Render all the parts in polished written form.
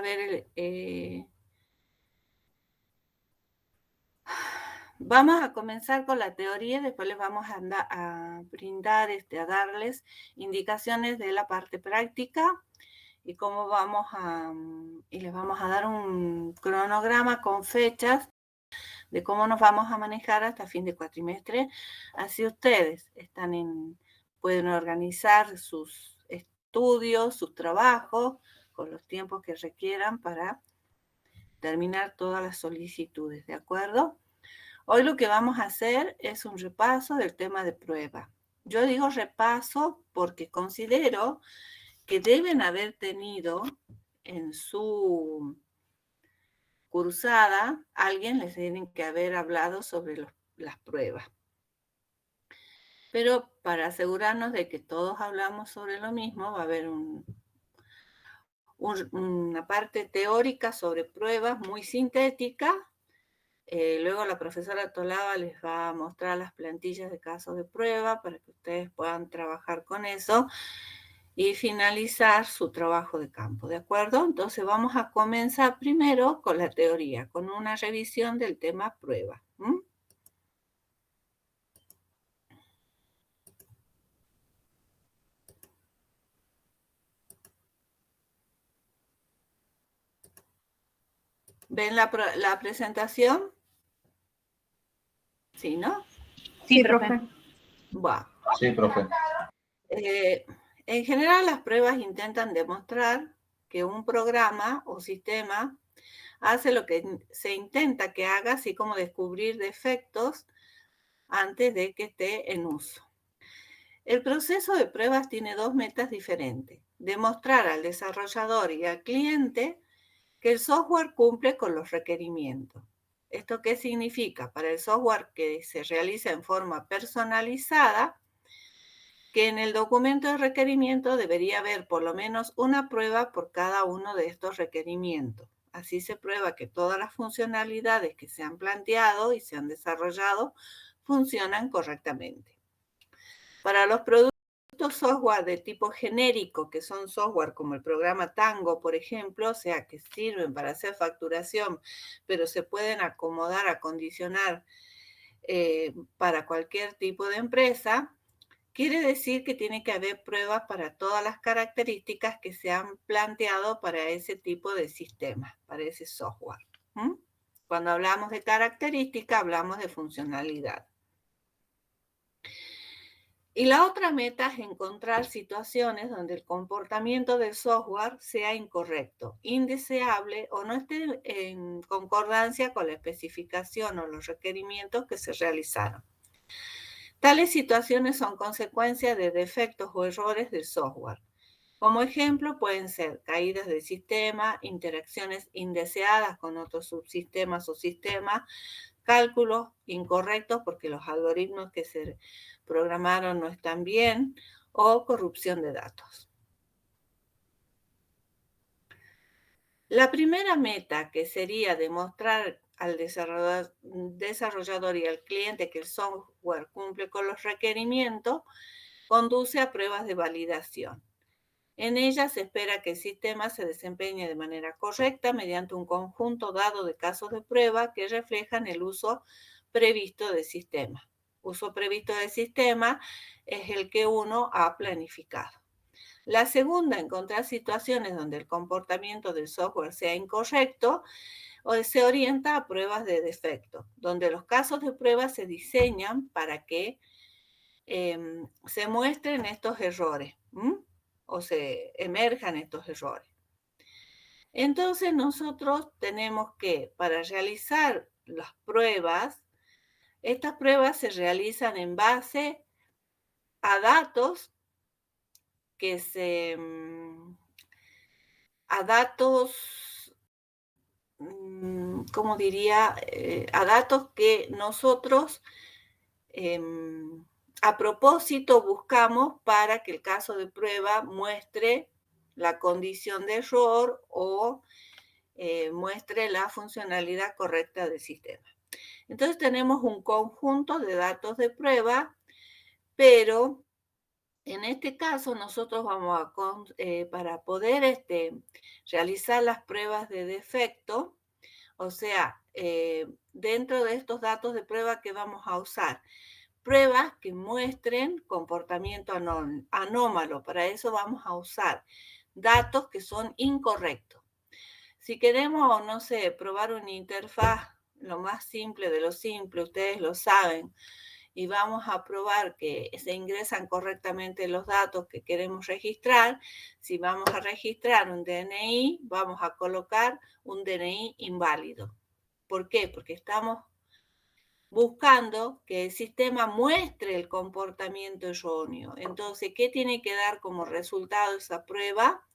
a ver, vamos a comenzar con la teoría, después les vamos a brindar, a darles indicaciones de la parte práctica y cómo y les vamos a dar un cronograma con fechas de cómo nos vamos a manejar hasta fin de cuatrimestre. Así ustedes pueden organizar sus estudios, sus trabajos, con los tiempos que requieran para terminar todas las solicitudes, ¿de acuerdo? Hoy lo que vamos a hacer es un repaso del tema de prueba. Yo digo repaso porque considero que deben haber tenido en su cursada, alguien les tiene que haber hablado sobre las pruebas. Pero para asegurarnos de que todos hablamos sobre lo mismo, va a haber una parte teórica sobre pruebas muy sintética. Luego la profesora Tolaba les va a mostrar las plantillas de casos de prueba para que ustedes puedan trabajar con eso y finalizar su trabajo de campo, ¿de acuerdo? Entonces vamos a comenzar primero con la teoría, con una revisión del tema prueba. ¿Ven la presentación? Sí, ¿no? Sí, profe. Bueno. Sí, profe. En general, las pruebas intentan demostrar que un programa o sistema hace lo que se intenta que haga, así como descubrir defectos antes de que esté en uso. El proceso de pruebas tiene dos metas diferentes: demostrar al desarrollador y al cliente que el software cumple con los requerimientos. ¿Esto qué significa? Para el software que se realiza en forma personalizada, que en el documento de requerimiento debería haber por lo menos una prueba por cada uno de estos requerimientos. Así se prueba que todas las funcionalidades que se han planteado y se han desarrollado funcionan correctamente. Para los productos software de tipo genérico, que son software como el programa Tango, por ejemplo, o sea, que sirven para hacer facturación, pero se pueden acomodar, acondicionar para cualquier tipo de empresa, quiere decir que tiene que haber pruebas para todas las características que se han planteado para ese tipo de sistema, para ese software. Cuando hablamos de características, hablamos de funcionalidad. Y la otra meta es encontrar situaciones donde el comportamiento del software sea incorrecto, indeseable o no esté en concordancia con la especificación o los requerimientos que se realizaron. Tales situaciones son consecuencia de defectos o errores del software. Como ejemplo, pueden ser caídas del sistema, interacciones indeseadas con otros subsistemas o sistemas, cálculos incorrectos porque los algoritmos que se programaron no están bien, o corrupción de datos. La primera meta, que sería demostrar al desarrollador y al cliente que el software cumple con los requerimientos, conduce a pruebas de validación. En ellas se espera que el sistema se desempeñe de manera correcta mediante un conjunto dado de casos de prueba que reflejan el uso previsto del sistema. Uso previsto del sistema es el que uno ha planificado. La segunda, encontrar situaciones donde el comportamiento del software sea incorrecto, o se orienta a pruebas de defecto, donde los casos de prueba se diseñan para que se muestren estos errores o se emerjan estos errores. Entonces nosotros tenemos que, para realizar las pruebas, estas pruebas se realizan en base a datos ¿cómo diría? A datos que nosotros a propósito buscamos para que el caso de prueba muestre la condición de error o muestre la funcionalidad correcta del sistema. Entonces tenemos un conjunto de datos de prueba, pero En este caso, nosotros vamos para poder realizar las pruebas de defecto, o sea, dentro de estos datos de prueba que vamos a usar, pruebas que muestren comportamiento anómalo. Para eso vamos a usar datos que son incorrectos. Si queremos, no sé, probar una interfaz, lo más simple de lo simple, ustedes lo saben, y vamos a probar que se ingresan correctamente los datos que queremos registrar. Si vamos a registrar un DNI, vamos a colocar un DNI inválido. ¿Por qué? Porque estamos buscando que el sistema muestre el comportamiento erróneo. Entonces, ¿qué tiene que dar como resultado esa prueba?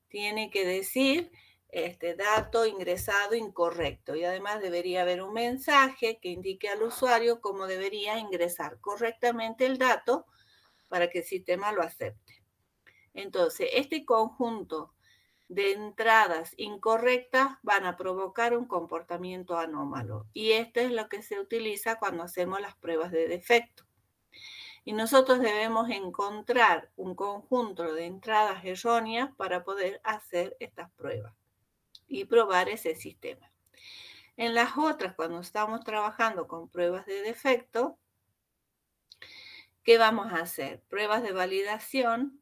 Tiene que decir este dato ingresado incorrecto, y además debería haber un mensaje que indique al usuario cómo debería ingresar correctamente el dato para que el sistema lo acepte. Entonces, este conjunto de entradas incorrectas van a provocar un comportamiento anómalo, y esto es lo que se utiliza cuando hacemos las pruebas de defecto. Y nosotros debemos encontrar un conjunto de entradas erróneas para poder hacer estas pruebas y probar ese sistema. En las otras, cuando estamos trabajando con pruebas de defecto, ¿qué vamos a hacer? Pruebas de validación.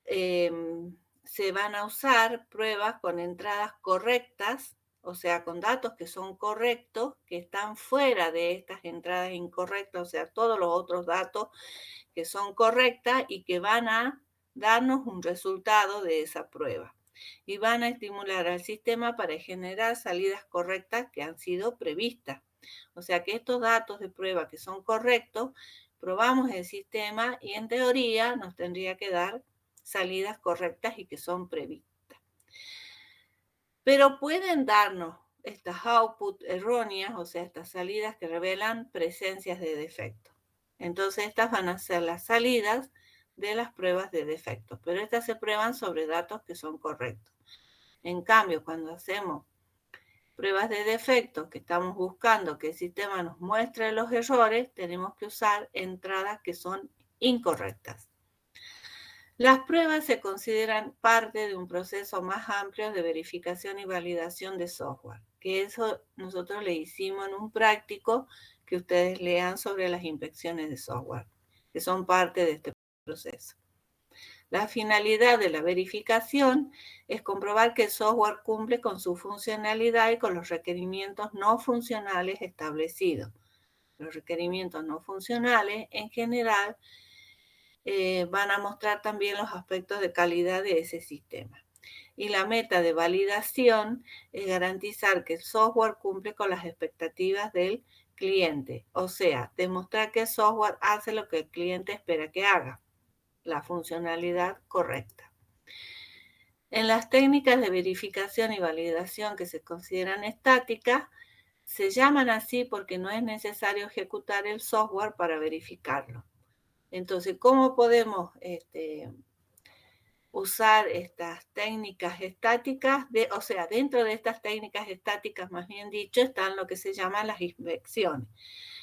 Se van a usar pruebas con entradas correctas, o sea, con datos que son correctos, que están fuera de estas entradas incorrectas, o sea, todos los otros datos que son correctas y que van a darnos un resultado de esa prueba. Y van a estimular al sistema para generar salidas correctas que han sido previstas. O sea que estos datos de prueba que son correctos, probamos el sistema y en teoría nos tendría que dar salidas correctas y que son previstas. Pero pueden darnos estas output erróneas, o sea, estas salidas que revelan presencias de defectos. Entonces, estas van a ser las salidas de las pruebas de defectos, pero estas se prueban sobre datos que son correctos. En cambio, cuando hacemos pruebas de defectos que estamos buscando que el sistema nos muestre los errores, tenemos que usar entradas que son incorrectas. Las pruebas se consideran parte de un proceso más amplio de verificación y validación de software, que eso nosotros le hicimos en un práctico que ustedes lean sobre las inspecciones de software, que son parte de este proceso. La finalidad de la verificación es comprobar que el software cumple con su funcionalidad y con los requerimientos no funcionales establecidos. Los requerimientos no funcionales, en general, van a mostrar también los aspectos de calidad de ese sistema. Y la meta de validación es garantizar que el software cumple con las expectativas del cliente, o sea, demostrar que el software hace lo que el cliente espera que haga, la funcionalidad correcta. En las técnicas de verificación y validación que se consideran estáticas, se llaman así porque no es necesario ejecutar el software para verificarlo. Entonces, ¿cómo podemos usar estas técnicas estáticas? O sea, dentro de estas técnicas estáticas, más bien dicho, están lo que se llaman las inspecciones,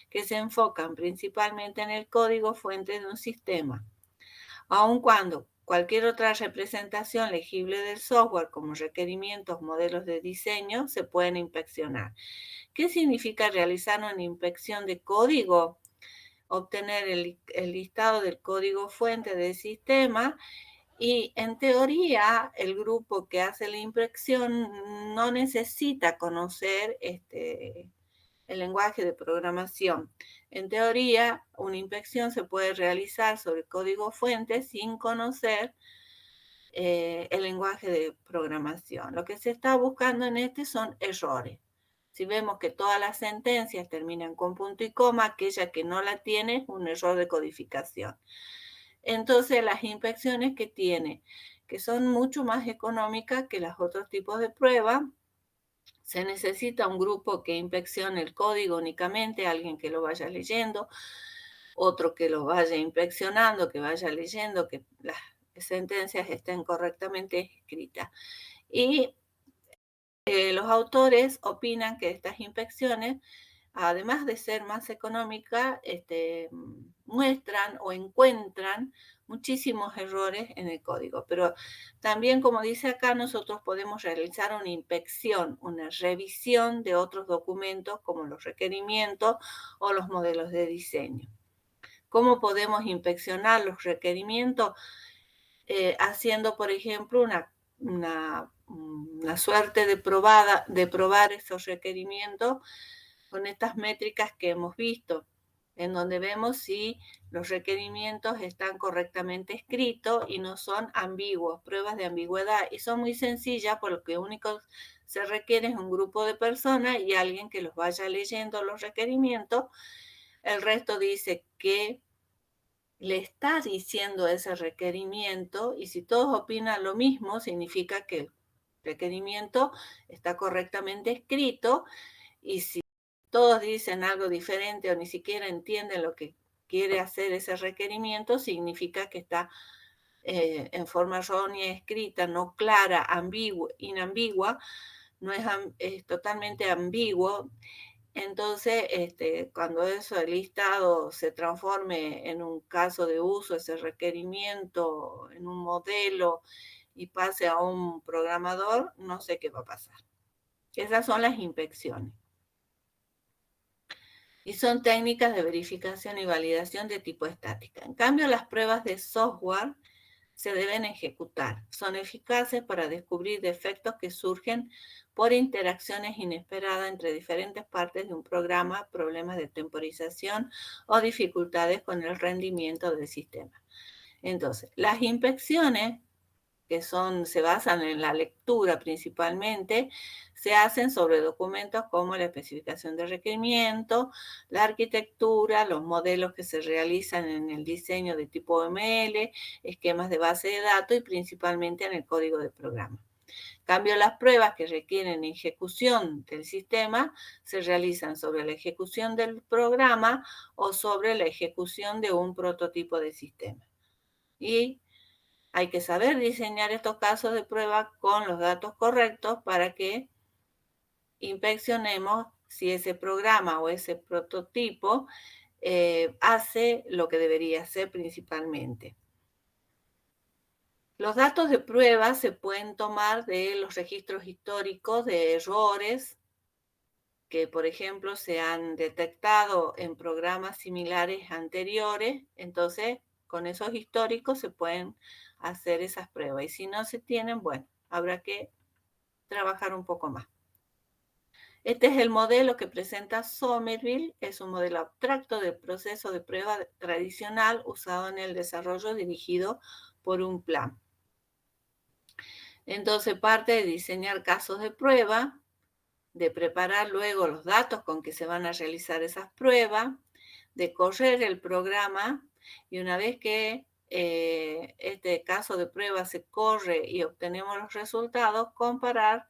que se enfocan principalmente en el código fuente de un sistema, aun cuando cualquier otra representación legible del software, como requerimientos, modelos de diseño, se pueden inspeccionar. ¿Qué significa realizar una inspección de código? Obtener el listado del código fuente del sistema, y en teoría el grupo que hace la inspección no necesita conocer el lenguaje de programación. En teoría, una inspección se puede realizar sobre código fuente sin conocer el lenguaje de programación. Lo que se está buscando en son errores. Si vemos que todas las sentencias terminan con punto y coma, aquella que no la tiene es un error de codificación. Entonces, las inspecciones que tiene, que son mucho más económicas que los otros tipos de pruebas, se necesita un grupo que inspeccione el código únicamente, alguien que lo vaya leyendo, otro que lo vaya inspeccionando, que vaya leyendo, que las sentencias estén correctamente escritas. Y los autores opinan que estas inspecciones, además de ser más económicas, muestran o encuentran muchísimos errores en el código. Pero también, como dice acá, nosotros podemos realizar una inspección, una revisión de otros documentos como los requerimientos o los modelos de diseño. ¿Cómo podemos inspeccionar los requerimientos? Haciendo, por ejemplo, una suerte de probar esos requerimientos con estas métricas que hemos visto, en donde vemos si los requerimientos están correctamente escritos y no son ambiguos, pruebas de ambigüedad. Y son muy sencillas, por lo que único se requiere es un grupo de personas y alguien que los vaya leyendo los requerimientos. El resto dice que le está diciendo ese requerimiento, y si todos opinan lo mismo, significa que el requerimiento está correctamente escrito, y si todos dicen algo diferente o ni siquiera entienden lo que quiere hacer ese requerimiento, significa que está en forma errónea escrita, no clara, inambigua, no es totalmente ambiguo. Entonces, cuando el listado se transforme en un caso de uso, ese requerimiento en un modelo y pase a un programador, no sé qué va a pasar. Esas son las inspecciones. Y son técnicas de verificación y validación de tipo estática. En cambio, las pruebas de software se deben ejecutar. Son eficaces para descubrir defectos que surgen por interacciones inesperadas entre diferentes partes de un programa, problemas de temporización o dificultades con el rendimiento del sistema. Entonces, las inspecciones, que se basan en la lectura principalmente, se hacen sobre documentos como la especificación de requerimiento, la arquitectura, los modelos que se realizan en el diseño de tipo ML, esquemas de base de datos y principalmente en el código de programa. En cambio, las pruebas que requieren ejecución del sistema se realizan sobre la ejecución del programa o sobre la ejecución de un prototipo de sistema. Y hay que saber diseñar estos casos de prueba con los datos correctos para que inspeccionemos si ese programa o ese prototipo hace lo que debería hacer principalmente. Los datos de prueba se pueden tomar de los registros históricos de errores que, por ejemplo, se han detectado en programas similares anteriores. Entonces, con esos históricos se pueden hacer esas pruebas. Y si no se tienen, bueno, habrá que trabajar un poco más. Este es el modelo que presenta Somerville. Es un modelo abstracto del proceso de prueba tradicional usado en el desarrollo dirigido por un plan. Entonces, parte de diseñar casos de prueba, de preparar luego los datos con que se van a realizar esas pruebas, de correr el programa, y una vez que este caso de prueba se corre y obtenemos los resultados, comparar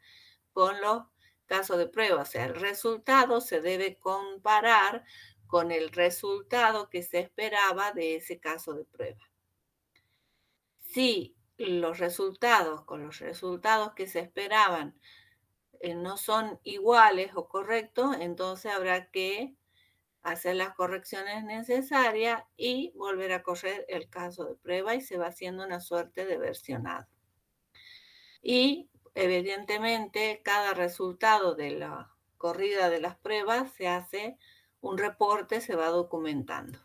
con los casos de prueba. O sea, el resultado se debe comparar con el resultado que se esperaba de ese caso de prueba. Si los resultados con los resultados que se esperaban no son iguales o correctos, entonces habrá que hacer las correcciones necesarias y volver a correr el caso de prueba, y se va haciendo una suerte de versionado. Y evidentemente cada resultado de la corrida de las pruebas se hace un reporte, se va documentando.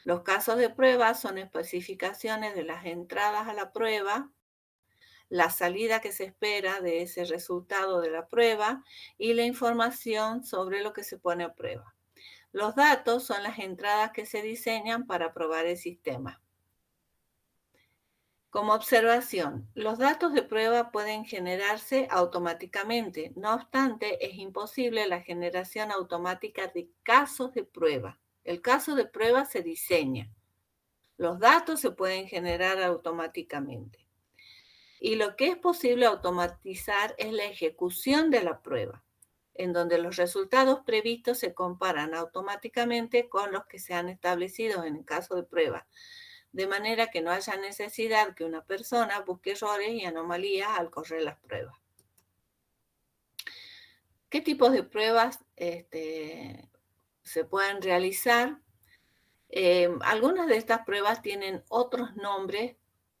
Los casos de prueba son especificaciones de las entradas a la prueba, la salida que se espera de ese resultado de la prueba y la información sobre lo que se pone a prueba. Los datos son las entradas que se diseñan para probar el sistema. Como observación, los datos de prueba pueden generarse automáticamente. No obstante, es imposible la generación automática de casos de prueba. El caso de prueba se diseña. Los datos se pueden generar automáticamente. Y lo que es posible automatizar es la ejecución de la prueba, en donde los resultados previstos se comparan automáticamente con los que se han establecido en el caso de prueba, de manera que no haya necesidad que una persona busque errores y anomalías al correr las pruebas. ¿Qué tipos de pruebas se pueden realizar? Algunas de estas pruebas tienen otros nombres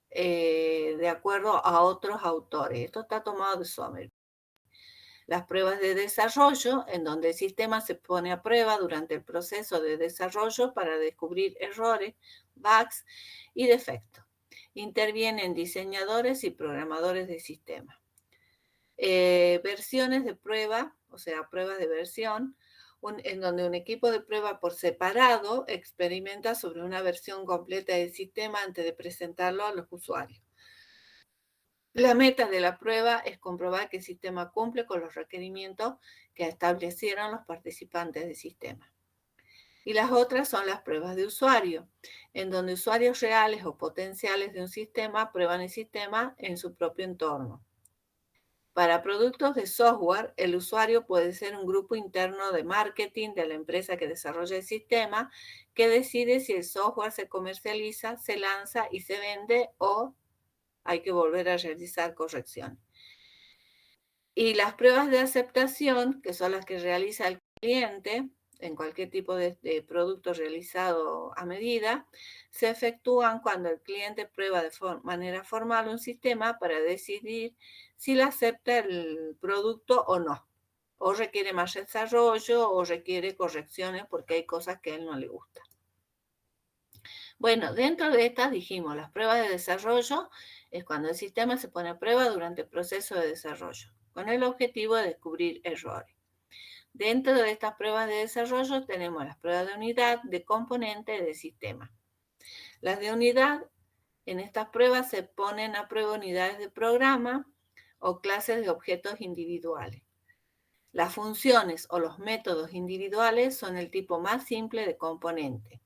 de acuerdo a otros autores. Esto está tomado de Sommer. Las pruebas de desarrollo, en donde el sistema se pone a prueba durante el proceso de desarrollo para descubrir errores, bugs y defectos. Intervienen diseñadores y programadores de sistemas. Versiones de prueba, o sea, pruebas de versión, en donde un equipo de prueba por separado experimenta sobre una versión completa del sistema antes de presentarlo a los usuarios. La meta de la prueba es comprobar que el sistema cumple con los requerimientos que establecieron los participantes del sistema. Y las otras son las pruebas de usuario, en donde usuarios reales o potenciales de un sistema prueban el sistema en su propio entorno. Para productos de software, el usuario puede ser un grupo interno de marketing de la empresa que desarrolla el sistema que decide si el software se comercializa, se lanza y se vende o hay que volver a realizar corrección. Y las pruebas de aceptación, que son las que realiza el cliente en cualquier tipo de producto realizado a medida, se efectúan cuando el cliente prueba de manera formal un sistema para decidir si le acepta el producto o no, o requiere más desarrollo o requiere correcciones porque hay cosas que a él no le gustan. Bueno, dentro de estas dijimos, las pruebas de desarrollo es cuando el sistema se pone a prueba durante el proceso de desarrollo, con el objetivo de descubrir errores. Dentro de estas pruebas de desarrollo tenemos las pruebas de unidad, de componente, de sistema. Las de unidad, en estas pruebas se ponen a prueba unidades de programa o clases de objetos individuales. Las funciones o los métodos individuales son el tipo más simple de componente.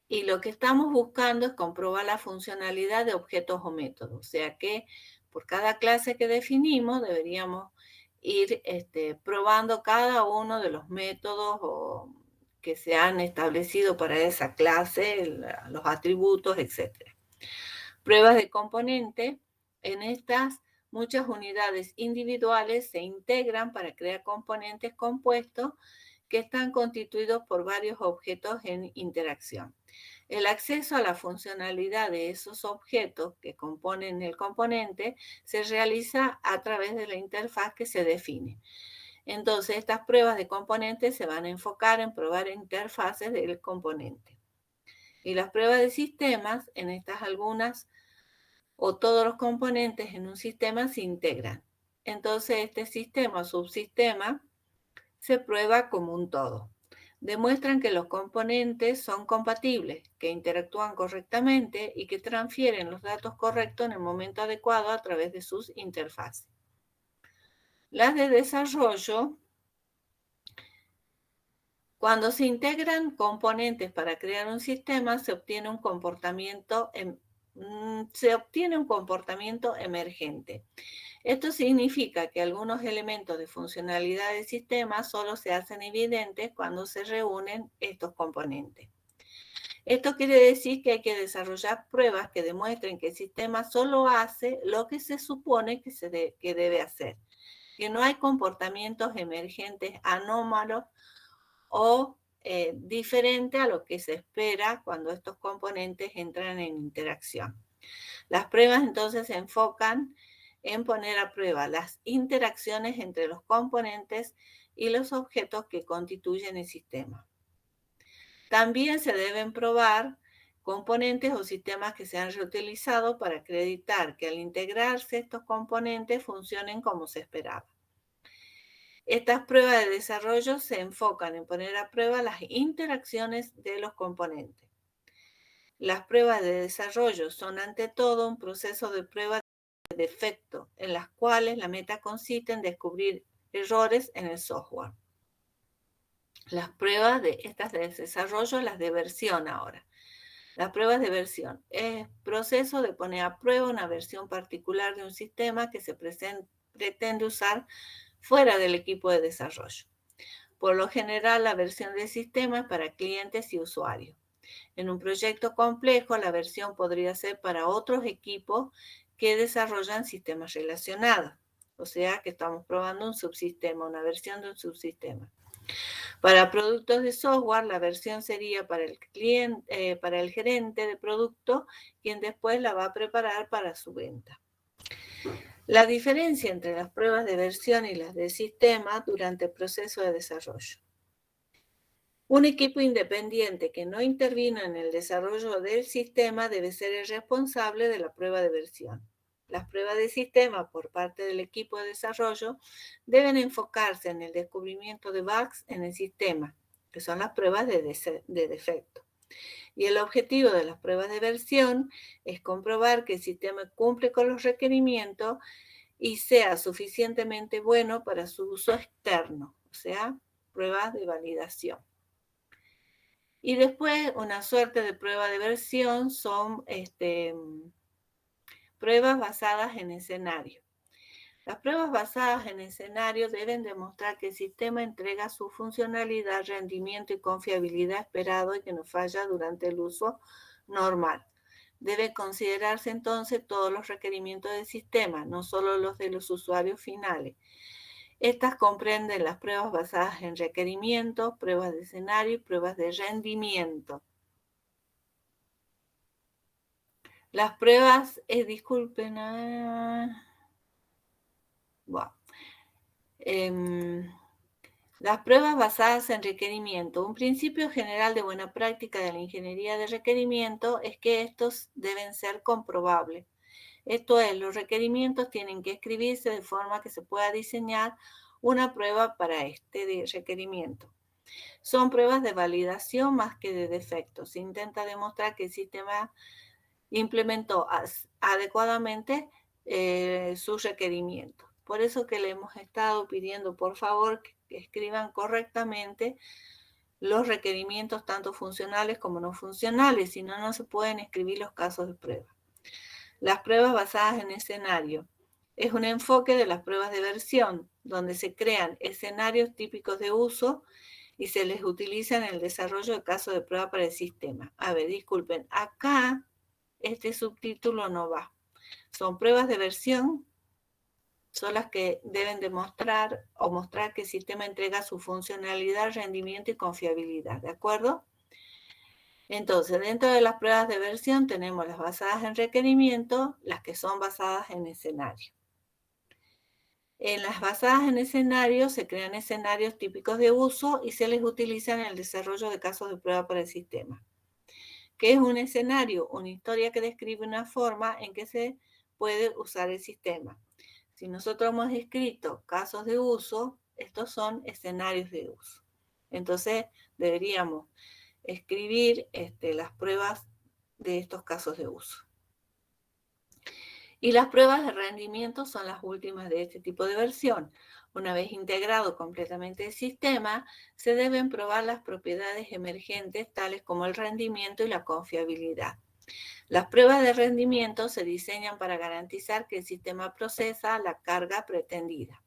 Y lo que estamos buscando es comprobar la funcionalidad de objetos o métodos. O sea que por cada clase que definimos deberíamos ir probando cada uno de los métodos que se han establecido para esa clase, los atributos, etc. Pruebas de componente. En estas, muchas unidades individuales se integran para crear componentes compuestos que están constituidos por varios objetos en interacción. El acceso a la funcionalidad de esos objetos que componen el componente se realiza a través de la interfaz que se define. Entonces, estas pruebas de componentes se van a enfocar en probar interfaces del componente. Y las pruebas de sistemas, en estas algunas o todos los componentes en un sistema se integran. Entonces, este sistema o subsistema se prueba como un todo. Demuestran que los componentes son compatibles, que interactúan correctamente y que transfieren los datos correctos en el momento adecuado a través de sus interfaces. Las de desarrollo, cuando se integran componentes para crear un sistema, se obtiene un comportamiento emergente. Esto significa que algunos elementos de funcionalidad del sistema solo se hacen evidentes cuando se reúnen estos componentes. Esto quiere decir que hay que desarrollar pruebas que demuestren que el sistema solo hace lo que se supone que debe hacer, que no hay comportamientos emergentes anómalos o diferentes a lo que se espera cuando estos componentes entran en interacción. Las pruebas entonces se enfocan en poner a prueba las interacciones entre los componentes y los objetos que constituyen el sistema. También se deben probar componentes o sistemas que se han reutilizado para acreditar que al integrarse estos componentes funcionen como se esperaba. Estas pruebas de desarrollo se enfocan en poner a prueba las interacciones de los componentes. Las pruebas de desarrollo son ante todo un proceso de prueba de defecto, en las cuales la meta consiste en descubrir errores en el software. Las pruebas de estas de desarrollo, las de versión ahora. Las pruebas de versión es proceso de poner a prueba una versión particular de un sistema que se pretende usar fuera del equipo de desarrollo. Por lo general, la versión del sistema es para clientes y usuarios. En un proyecto complejo, la versión podría ser para otros equipos que desarrollan sistemas relacionados. O sea, que estamos probando un subsistema, una versión de un subsistema. Para productos de software, la versión sería para el cliente, para el gerente de producto, quien después la va a preparar para su venta. La diferencia entre las pruebas de versión y las de sistema durante el proceso de desarrollo. Un equipo independiente que no intervino en el desarrollo del sistema debe ser el responsable de la prueba de versión. Las pruebas de sistema por parte del equipo de desarrollo deben enfocarse en el descubrimiento de bugs en el sistema, que son las pruebas de defecto. Y el objetivo de las pruebas de versión es comprobar que el sistema cumple con los requerimientos y sea suficientemente bueno para su uso externo, o sea, pruebas de validación. Y después una suerte de prueba de versión son pruebas basadas en escenario. Las pruebas basadas en escenario deben demostrar que el sistema entrega su funcionalidad, rendimiento y confiabilidad esperado y que no falla durante el uso normal. Debe considerarse entonces todos los requerimientos del sistema, no solo los de los usuarios finales. Estas comprenden las pruebas basadas en requerimientos, pruebas de escenario y pruebas de rendimiento. Las pruebas, disculpen, las pruebas basadas en requerimiento. Un principio general de buena práctica de la ingeniería de requerimiento es que estos deben ser comprobables. Esto es, los requerimientos tienen que escribirse de forma que se pueda diseñar una prueba para este requerimiento. Son pruebas de validación más que de defectos. Se intenta demostrar que el sistema implementó adecuadamente sus requerimientos. Por eso que le hemos estado pidiendo, por favor, que escriban correctamente los requerimientos tanto funcionales como no funcionales, si no, no se pueden escribir los casos de prueba. Las pruebas basadas en escenario. Es un enfoque de las pruebas de versión, donde se crean escenarios típicos de uso y se les utiliza en el desarrollo de casos de prueba para el sistema. A ver, disculpen, acá este subtítulo no va. Son pruebas de versión, son las que deben demostrar o mostrar que el sistema entrega su funcionalidad, rendimiento y confiabilidad, ¿de acuerdo? Entonces, dentro de las pruebas de versión tenemos las basadas en requerimiento, las que son basadas en escenario. En las basadas en escenario se crean escenarios típicos de uso y se les utiliza en el desarrollo de casos de prueba para el sistema. ¿Qué es un escenario? Una historia que describe una forma en que se puede usar el sistema. Si nosotros hemos escrito casos de uso, estos son escenarios de uso. Entonces, deberíamos escribir las pruebas de estos casos de uso. Y las pruebas de rendimiento son las últimas de este tipo de versión. Una vez integrado completamente el sistema, se deben probar las propiedades emergentes tales como el rendimiento y la confiabilidad. Las pruebas de rendimiento se diseñan para garantizar que el sistema procesa la carga pretendida.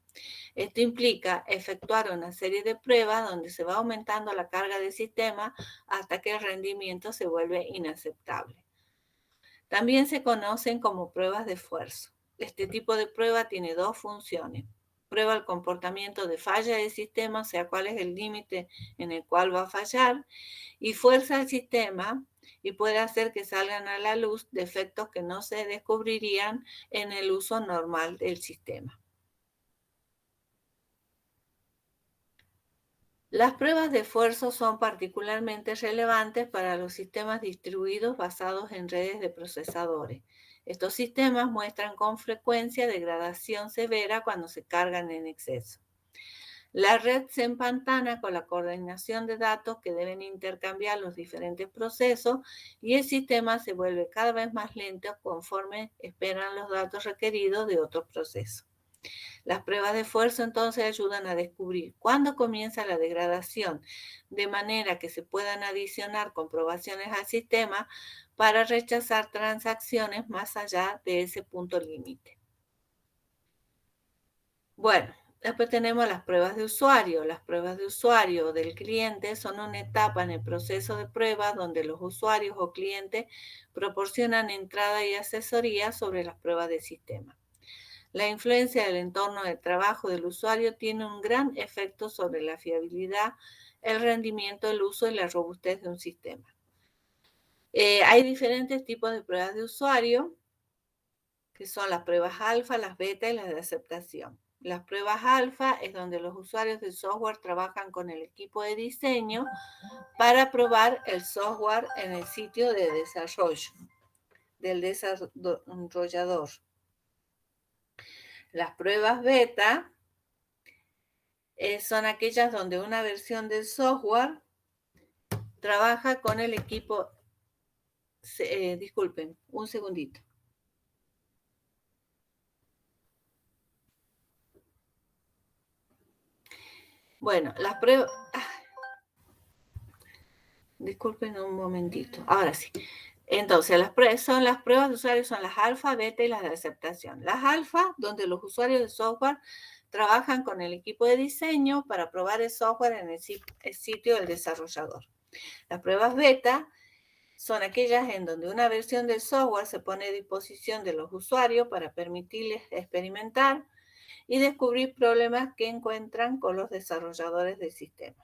Esto implica efectuar una serie de pruebas donde se va aumentando la carga del sistema hasta que el rendimiento se vuelve inaceptable. También se conocen como pruebas de esfuerzo. Este tipo de prueba tiene dos funciones. Prueba el comportamiento de falla del sistema, o sea, cuál es el límite en el cual va a fallar, y fuerza el sistema y puede hacer que salgan a la luz defectos que no se descubrirían en el uso normal del sistema. Las pruebas de esfuerzo son particularmente relevantes para los sistemas distribuidos basados en redes de procesadores. Estos sistemas muestran con frecuencia degradación severa cuando se cargan en exceso. La red se empantana con la coordinación de datos que deben intercambiar los diferentes procesos y el sistema se vuelve cada vez más lento conforme esperan los datos requeridos de otros procesos. Las pruebas de esfuerzo entonces ayudan a descubrir cuándo comienza la degradación, de manera que se puedan adicionar comprobaciones al sistema para rechazar transacciones más allá de ese punto límite. Bueno, después tenemos las pruebas de usuario. Las pruebas de usuario del cliente son una etapa en el proceso de prueba donde los usuarios o clientes proporcionan entrada y asesoría sobre las pruebas del sistema. La influencia del entorno de trabajo del usuario tiene un gran efecto sobre la fiabilidad, el rendimiento, el uso y la robustez de un sistema. Hay diferentes tipos de pruebas de usuario, que son las pruebas alfa, las beta y las de aceptación. Las pruebas alfa es donde los usuarios del software trabajan con el equipo de diseño para probar el software en el sitio de desarrollo del desarrollador. Las pruebas beta son aquellas donde una versión del software trabaja con el equipo. Disculpen, un segundito. Bueno, las pruebas. Disculpen un momentito. Ahora sí. Entonces, las pruebas de usuario son las alfa, beta y las de aceptación. Las alfa, donde los usuarios de software trabajan con el equipo de diseño para probar el software en el sitio del desarrollador. Las pruebas beta son aquellas en donde una versión del software se pone a disposición de los usuarios para permitirles experimentar y descubrir problemas que encuentran con los desarrolladores del sistema.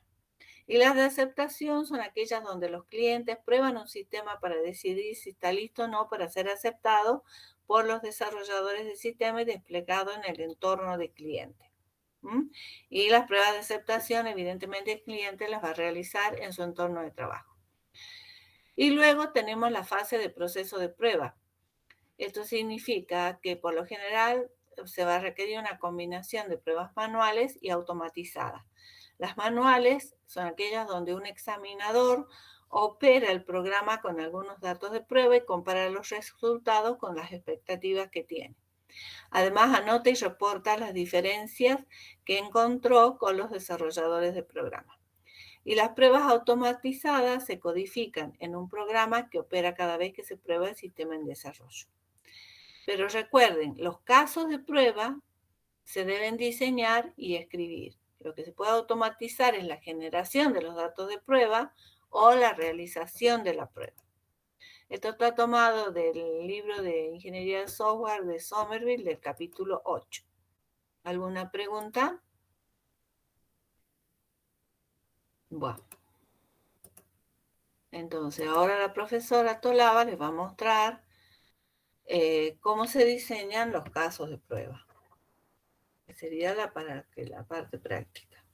Y las de aceptación son aquellas donde los clientes prueban un sistema para decidir si está listo o no para ser aceptado por los desarrolladores del sistema y desplegado en el entorno de cliente. Y las pruebas de aceptación, evidentemente, el cliente las va a realizar en su entorno de trabajo. Y luego tenemos la fase de proceso de prueba. Esto significa que por lo general se va a requerir una combinación de pruebas manuales y automatizadas. Las manuales son aquellas donde un examinador opera el programa con algunos datos de prueba y compara los resultados con las expectativas que tiene. Además, anota y reporta las diferencias que encontró con los desarrolladores de programa. Y las pruebas automatizadas se codifican en un programa que opera cada vez que se prueba el sistema en desarrollo. Pero recuerden, los casos de prueba se deben diseñar y escribir. Lo que se puede automatizar es la generación de los datos de prueba o la realización de la prueba. Esto está tomado del libro de Ingeniería de Software de Somerville del capítulo 8. ¿Alguna pregunta? Bueno. Entonces, ahora la profesora Tolaba les va a mostrar cómo se diseñan los casos de prueba. Que sería la parte práctica.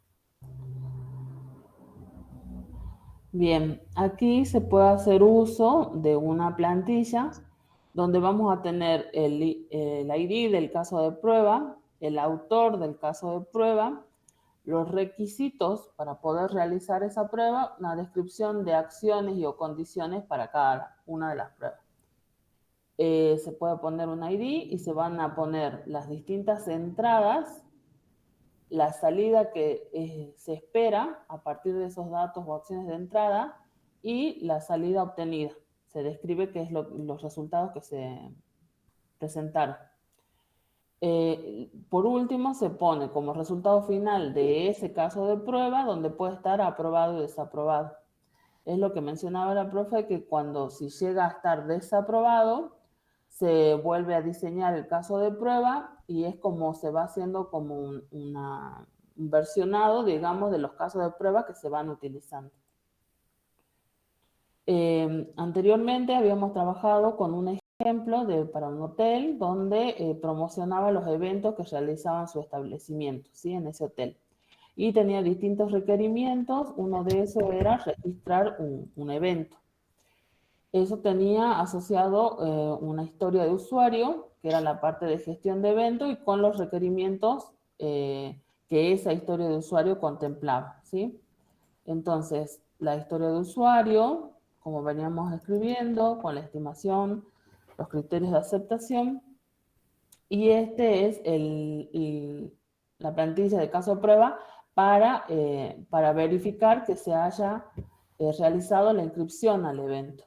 Bien, aquí se puede hacer uso de una plantilla donde vamos a tener el ID del caso de prueba, el autor del caso de prueba, los requisitos para poder realizar esa prueba, una descripción de acciones y o condiciones para cada una de las pruebas. Se puede poner un ID y se van a poner las distintas entradas, la salida que se espera a partir de esos datos o acciones de entrada y la salida obtenida. Se describe qué es los resultados que se presentaron. Por último, se pone como resultado final de ese caso de prueba donde puede estar aprobado y desaprobado. Es lo que mencionaba la profe, que si llega a estar desaprobado, se vuelve a diseñar el caso de prueba y es como se va haciendo como un versionado, digamos, de los casos de prueba que se van utilizando. Anteriormente habíamos trabajado con un ejemplo para un hotel donde promocionaba los eventos que realizaban su establecimiento, ¿sí? En ese hotel. Y tenía distintos requerimientos. Uno de esos era registrar un evento. Eso tenía asociado una historia de usuario, que era la parte de gestión de eventos, y con los requerimientos que esa historia de usuario contemplaba, ¿sí? Entonces, la historia de usuario, como veníamos escribiendo, con la estimación, los criterios de aceptación, y este es la plantilla de caso de prueba para verificar que se haya realizado la inscripción al evento.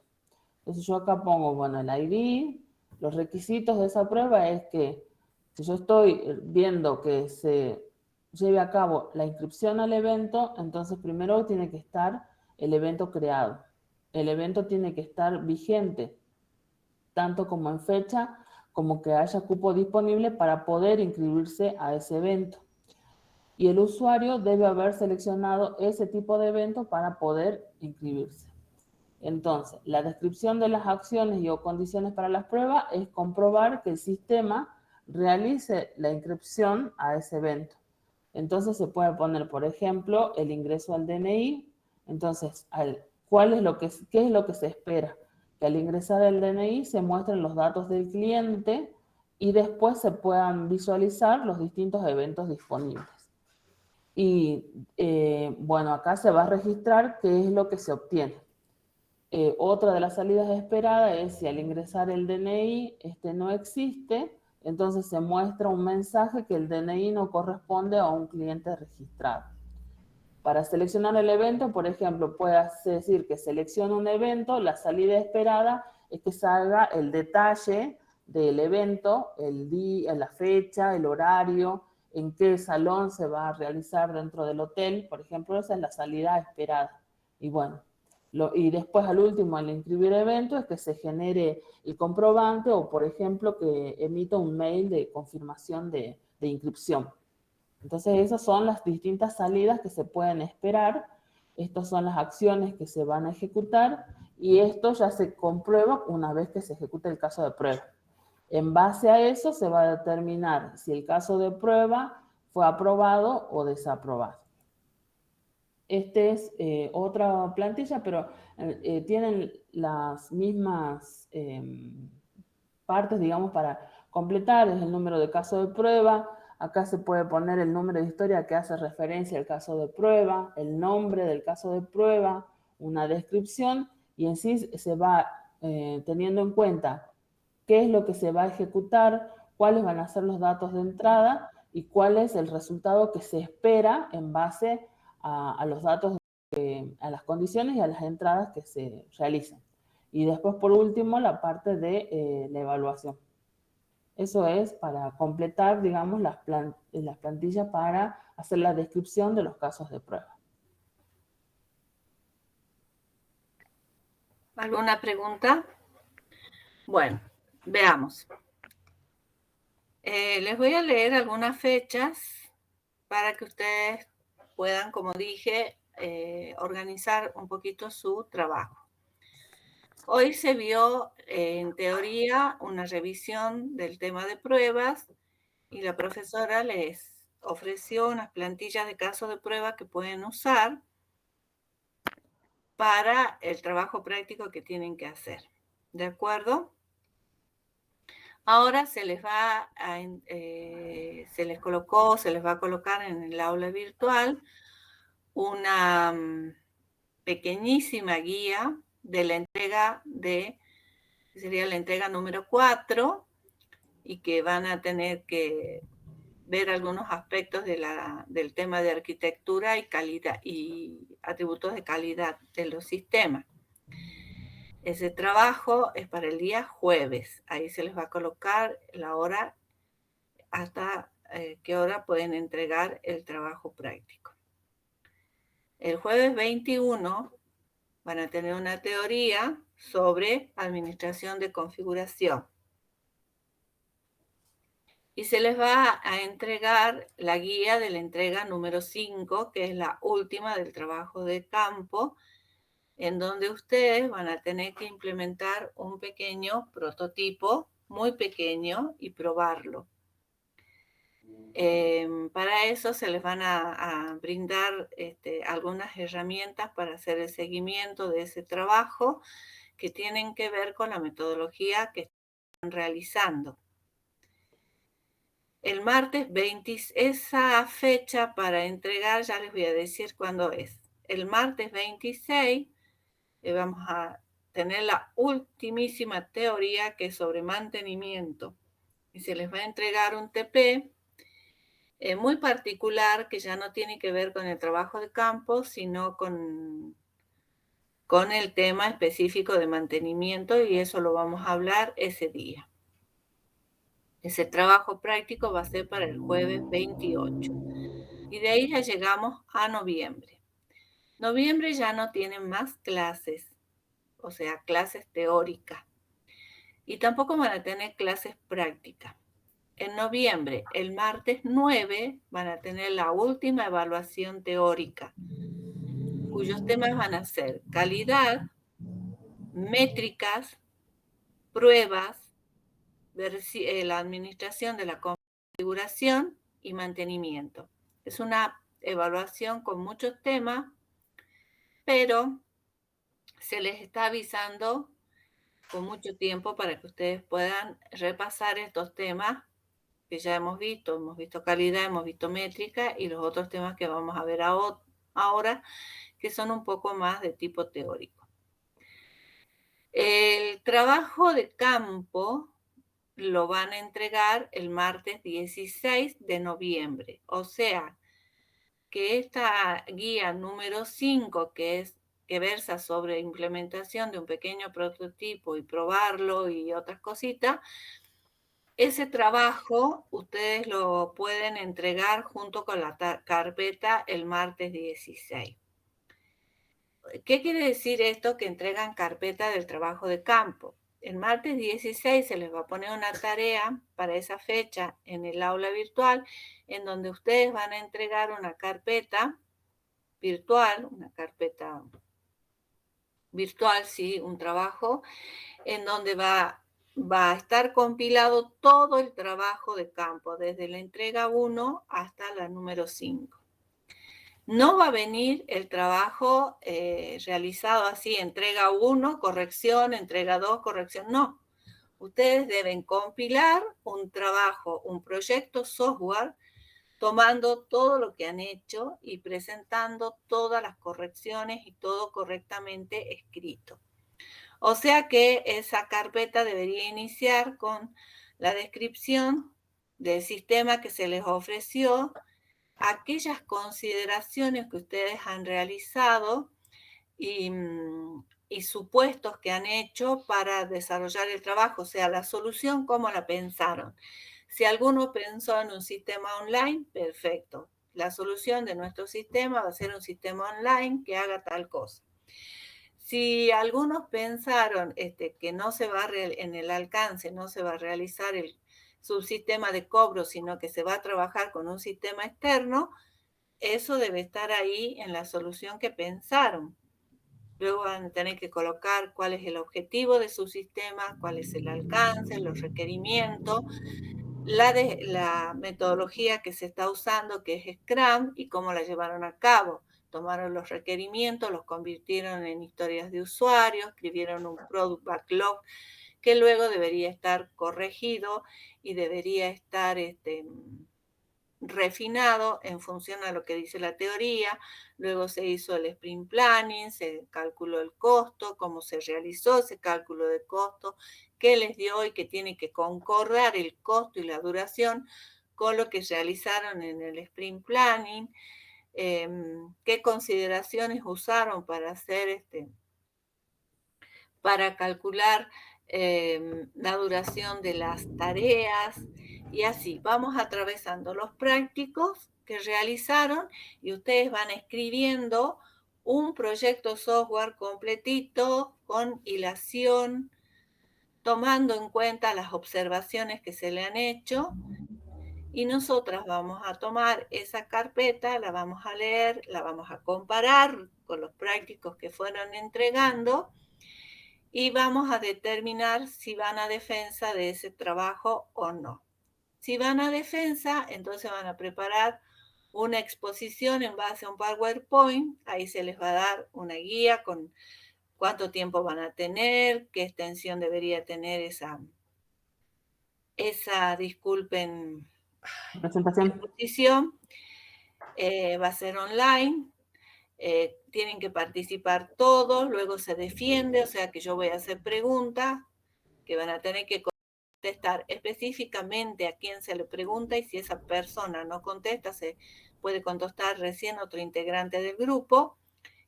Entonces yo acá pongo, bueno, el ID, los requisitos de esa prueba es que si yo estoy viendo que se lleve a cabo la inscripción al evento, entonces primero tiene que estar el evento creado. El evento tiene que estar vigente, tanto como en fecha como que haya cupo disponible para poder inscribirse a ese evento. Y el usuario debe haber seleccionado ese tipo de evento para poder inscribirse. Entonces, la descripción de las acciones y o condiciones para las pruebas es comprobar que el sistema realice la inscripción a ese evento. Entonces se puede poner, por ejemplo, el ingreso al DNI. Entonces, ¿qué es lo que se espera? Que al ingresar el DNI se muestren los datos del cliente y después se puedan visualizar los distintos eventos disponibles. Y bueno, acá se va a registrar qué es lo que se obtiene. Otra de las salidas esperadas es si al ingresar el DNI este no existe, entonces se muestra un mensaje que el DNI no corresponde a un cliente registrado. Para seleccionar el evento, por ejemplo, puedes decir que selecciona un evento, la salida esperada es que salga el detalle del evento, el día, la fecha, el horario, en qué salón se va a realizar dentro del hotel, por ejemplo, esa es la salida esperada. Y bueno, y después al último, al inscribir evento, es que se genere el comprobante o, por ejemplo, que emita un mail de confirmación de inscripción. Entonces esas son las distintas salidas que se pueden esperar, estas son las acciones que se van a ejecutar y esto ya se comprueba una vez que se ejecuta el caso de prueba. En base a eso se va a determinar si el caso de prueba fue aprobado o desaprobado. Este es otra plantilla, pero tienen las mismas partes, digamos, para completar. Es el número de caso de prueba. Acá se puede poner el número de historia que hace referencia al caso de prueba, el nombre del caso de prueba, una descripción, y en sí se va teniendo en cuenta qué es lo que se va a ejecutar, cuáles van a ser los datos de entrada y cuál es el resultado que se espera en base a los datos, a las condiciones y a las entradas que se realizan. Y después, por último, la parte de la evaluación. Eso es para completar, digamos, las plantillas para hacer la descripción de los casos de prueba. ¿Alguna pregunta? Bueno, veamos. Les voy a leer algunas fechas para que ustedes puedan, como dije, organizar un poquito su trabajo. Hoy se vio, en teoría, una revisión del tema de pruebas y la profesora les ofreció unas plantillas de caso de prueba que pueden usar para el trabajo práctico que tienen que hacer. ¿De acuerdo? Ahora se les va a, se les va a colocar en el aula virtual una pequeñísima guía de la entrega sería la entrega número 4, y que van a tener que ver algunos aspectos del tema de arquitectura y calidad y atributos de calidad de los sistemas. Ese trabajo es para el día jueves. Ahí se les va a colocar la hora hasta qué hora pueden entregar el trabajo práctico. El jueves 21 van a tener una teoría sobre administración de configuración. Y se les va a entregar la guía de la entrega número 5, que es la última del trabajo de campo, en donde ustedes van a tener que implementar un pequeño prototipo, muy pequeño, y probarlo. Para eso se les van a brindar algunas herramientas para hacer el seguimiento de ese trabajo que tienen que ver con la metodología que están realizando. El martes 20, esa fecha para entregar, ya les voy a decir cuándo es. El martes 26 vamos a tener la ultimísima teoría, que es sobre mantenimiento. Y se les va a entregar un TP muy particular, que ya no tiene que ver con el trabajo de campo, sino con el tema específico de mantenimiento, y eso lo vamos a hablar ese día. Ese trabajo práctico va a ser para el jueves 28. Y de ahí ya llegamos a noviembre. Noviembre ya no tienen más clases, o sea, clases teóricas. y tampoco van a tener clases prácticas. En noviembre, el martes 9, van a tener la última evaluación teórica, cuyos temas van a ser calidad, métricas, pruebas, la administración de la configuración y mantenimiento. Es una evaluación con muchos temas, pero se les está avisando con mucho tiempo para que ustedes puedan repasar estos temas que ya hemos visto calidad, hemos visto métrica y los otros temas que vamos a ver ahora, que son un poco más de tipo teórico. El trabajo de campo lo van a entregar el martes 16 de noviembre, o sea, que esta guía número 5, que versa sobre implementación de un pequeño prototipo y probarlo y otras cositas, ese trabajo ustedes lo pueden entregar junto con la carpeta el martes 16. ¿Qué quiere decir esto? Que entregan carpeta del trabajo de campo. El martes 16 se les va a poner una tarea para esa fecha en el aula virtual, en donde ustedes van a entregar una carpeta virtual, sí, un trabajo en donde va a estar compilado todo el trabajo de campo, desde la entrega 1 hasta la número 5. No va a venir el trabajo realizado así, entrega 1, corrección, entrega 2, corrección, no. Ustedes deben compilar un trabajo, un proyecto software, tomando todo lo que han hecho y presentando todas las correcciones y todo correctamente escrito. O sea que esa carpeta debería iniciar con la descripción del sistema que se les ofreció, aquellas consideraciones que ustedes han realizado y supuestos que han hecho para desarrollar el trabajo, o sea, la solución, cómo la pensaron. Si alguno pensó en un sistema online, perfecto. La solución de nuestro sistema va a ser un sistema online que haga tal cosa. Si algunos pensaron que no se va en el alcance, no se va a realizar el subsistema de cobro, sino que se va a trabajar con un sistema externo, eso debe estar ahí en la solución que pensaron. Luego van a tener que colocar cuál es el objetivo de su sistema, cuál es el alcance, los requerimientos, la metodología que se está usando, que es Scrum, y cómo la llevaron a cabo. Tomaron los requerimientos, los convirtieron en historias de usuario, escribieron un product backlog que luego debería estar corregido y debería estar refinado en función a lo que dice la teoría. Luego se hizo el sprint planning, se calculó el costo, cómo se realizó ese cálculo de costo, qué les dio y que tiene que concordar el costo y la duración con lo que realizaron en el sprint planning, qué consideraciones usaron para hacer para calcular la duración de las tareas, y así vamos atravesando los prácticos que realizaron y ustedes van escribiendo un proyecto software completito con hilación, tomando en cuenta las observaciones que se le han hecho, y nosotras vamos a tomar esa carpeta, la vamos a leer, la vamos a comparar con los prácticos que fueron entregando y vamos a determinar si van a defensa de ese trabajo o no. Si van a defensa, entonces van a preparar una exposición en base a un PowerPoint. Ahí se les va a dar una guía con cuánto tiempo van a tener, qué extensión debería tener esa disculpen, Presentación. exposición. Va a ser online. Tienen que participar todos, luego se defiende, o sea que yo voy a hacer preguntas que van a tener que contestar específicamente a quién se le pregunta, y si esa persona no contesta, se puede contestar recién otro integrante del grupo,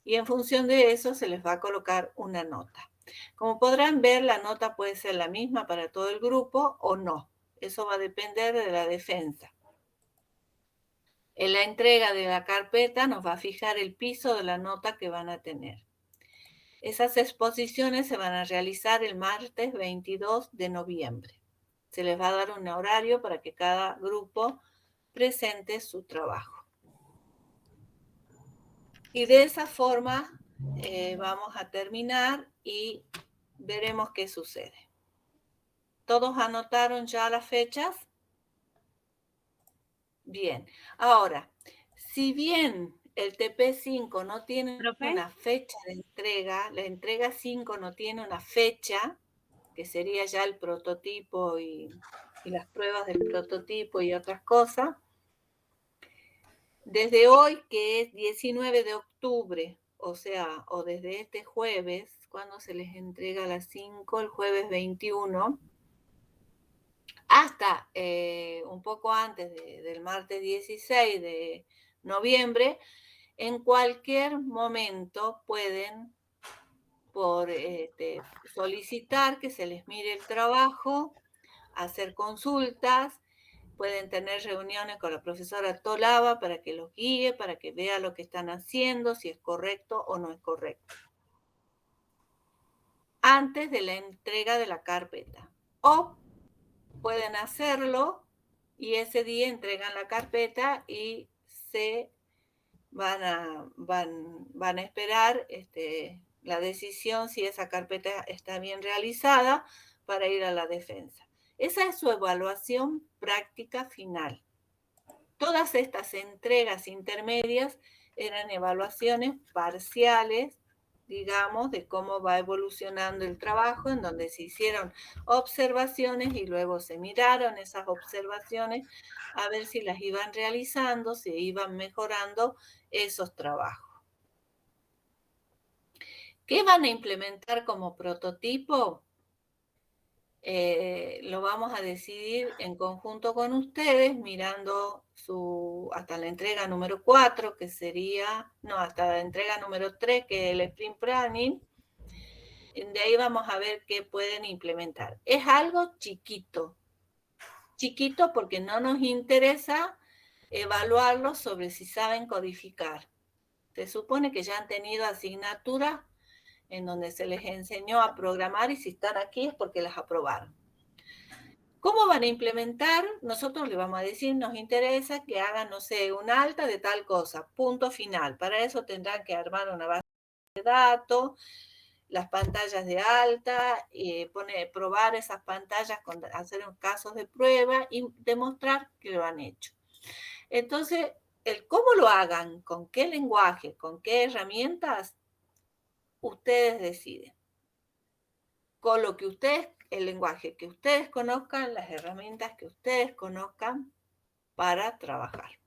y en función de eso se les va a colocar una nota. Como podrán ver, la nota puede ser la misma para todo el grupo o no. Eso va a depender de la defensa. En la entrega de la carpeta nos va a fijar el piso de la nota que van a tener. Esas exposiciones se van a realizar el martes 22 de noviembre. Se les va a dar un horario para que cada grupo presente su trabajo. Y de esa forma vamos a terminar y veremos qué sucede. ¿Todos anotaron ya las fechas? Bien. Ahora, si bien el TP5 no tiene ¿Profe? una fecha de entrega, la entrega 5 no tiene una fecha, que sería ya el prototipo y las pruebas del prototipo y otras cosas, desde hoy, que es 19 de octubre, o sea, o desde este jueves, cuando se les entrega a las 5, el jueves 21, hasta un poco antes del martes 16 de noviembre, en cualquier momento pueden solicitar que se les mire el trabajo, hacer consultas, pueden tener reuniones con la profesora Tolaba para que los guíe, para que vea lo que están haciendo, si es correcto o no es correcto, antes de la entrega de la carpeta. O pueden hacerlo y ese día entregan la carpeta y se van a esperar la decisión si esa carpeta está bien realizada para ir a la defensa. Esa es su evaluación práctica final. Todas estas entregas intermedias eran evaluaciones parciales, digamos, de cómo va evolucionando el trabajo, en donde se hicieron observaciones y luego se miraron esas observaciones a ver si las iban realizando, si iban mejorando esos trabajos. ¿Qué van a implementar como prototipo? Lo vamos a decidir en conjunto con ustedes, mirando hasta la entrega número 4, que sería, no, hasta la entrega número 3, que es el Sprint Planning. De ahí vamos a ver qué pueden implementar. Es algo chiquito porque no nos interesa evaluarlo sobre si saben codificar. Se supone que ya han tenido asignaturas en donde se les enseñó a programar y si están aquí es porque las aprobaron. ¿Cómo van a implementar? Nosotros les vamos a decir, nos interesa que hagan, no sé, un alta de tal cosa, punto final. Para eso tendrán que armar una base de datos, las pantallas de alta, probar esas pantallas, hacer casos de prueba y demostrar que lo han hecho. Entonces, el cómo lo hagan, con qué lenguaje, con qué herramientas, ustedes deciden. Con lo que ustedes, el lenguaje que ustedes conozcan, las herramientas que ustedes conozcan para trabajar.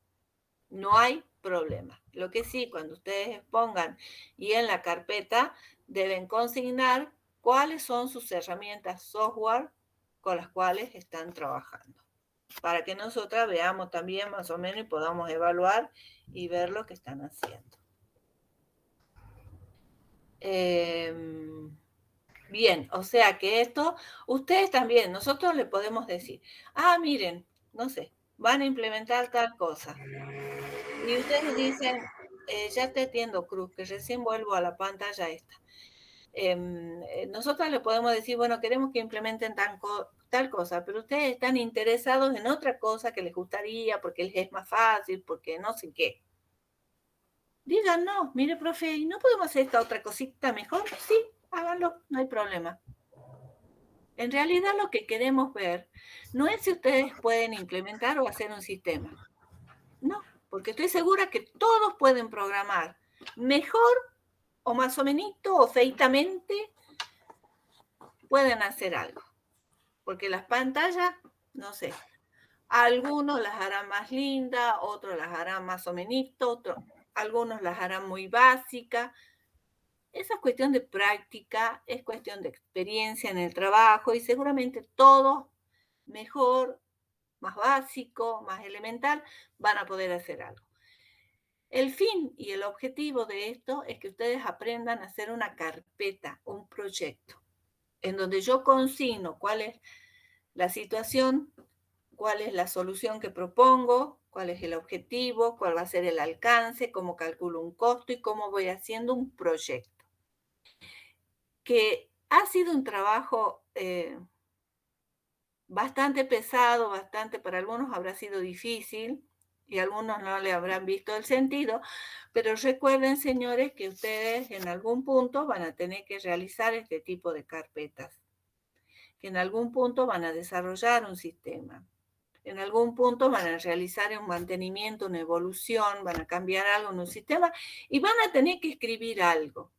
No hay problema. Lo que sí, cuando ustedes expongan y en la carpeta, deben consignar cuáles son sus herramientas software con las cuales están trabajando, para que nosotras veamos también más o menos y podamos evaluar y ver lo que están haciendo. Bien, o sea que esto, ustedes también, nosotros le podemos decir, miren, no sé, van a implementar tal cosa. Y ustedes dicen, ya te entiendo, Cruz, que recién vuelvo a la pantalla esta. Nosotros le podemos decir, bueno, queremos que implementen tal cosa, pero ustedes están interesados en otra cosa que les gustaría, porque les es más fácil, porque no sé qué. Digan, no, mire, profe, ¿y no podemos hacer esta otra cosita mejor? Sí, háganlo, no hay problema. En realidad lo que queremos ver no es si ustedes pueden implementar o hacer un sistema. No, porque estoy segura que todos pueden programar mejor o más o menos o feitamente pueden hacer algo. Porque las pantallas, no sé, algunos las harán más lindas, otros las harán más o menos, algunos las harán muy básicas. Esa es cuestión de práctica, es cuestión de experiencia en el trabajo y seguramente todos mejor, más básico, más elemental, van a poder hacer algo. El fin y el objetivo de esto es que ustedes aprendan a hacer una carpeta, un proyecto, en donde yo consigno cuál es la situación, cuál es la solución que propongo, cuál es el objetivo, cuál va a ser el alcance, cómo calculo un costo y cómo voy haciendo un proyecto. que ha sido un trabajo bastante pesado, para algunos habrá sido difícil y algunos no le habrán visto el sentido, pero recuerden, señores, que ustedes en algún punto van a tener que realizar este tipo de carpetas, que en algún punto van a desarrollar un sistema, en algún punto van a realizar un mantenimiento, una evolución, van a cambiar algo en un sistema y van a tener que escribir algo.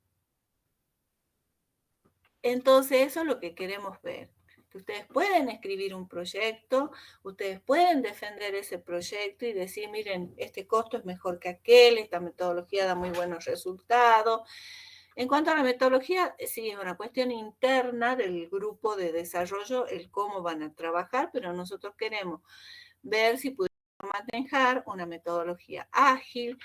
Entonces, eso es lo que queremos ver. Que ustedes pueden escribir un proyecto, ustedes pueden defender ese proyecto y decir, miren, este costo es mejor que aquel, esta metodología da muy buenos resultados. En cuanto a la metodología, sí, es una cuestión interna del grupo de desarrollo, el cómo van a trabajar, pero nosotros queremos ver si podemos manejar una metodología ágil,